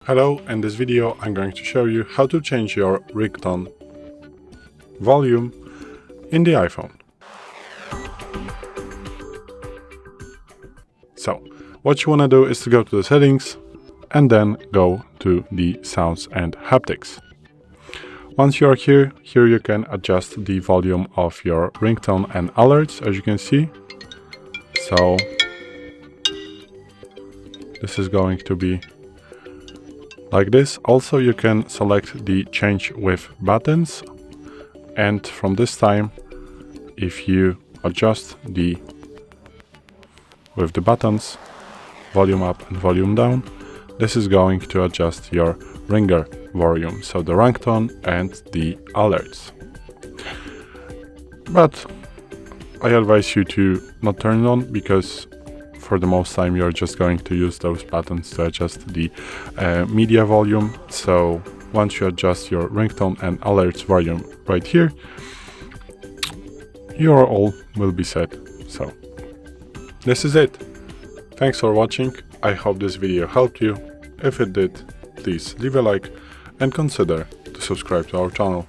Hello, in this video I'm going to show you how to change your ringtone volume in the iPhone. So, what you want to do is to go to the settings and then go to the sounds and haptics. Once you are here you can adjust the volume of your ringtone and alerts, as you can see. So, this is going to be like this. Also, you can select the change with buttons, and from this time, if you adjust with the buttons volume up and volume down, this is going to adjust your ringer volume, so the ringtone and the alerts. But I advise you to not turn it on, because for the most time you're just going to use those buttons to adjust the media volume. So once you adjust your ringtone and alerts volume right here, your all will be set. So this is it. Thanks for watching. I hope this video helped you. If it did, please leave a like and consider to subscribe to our channel.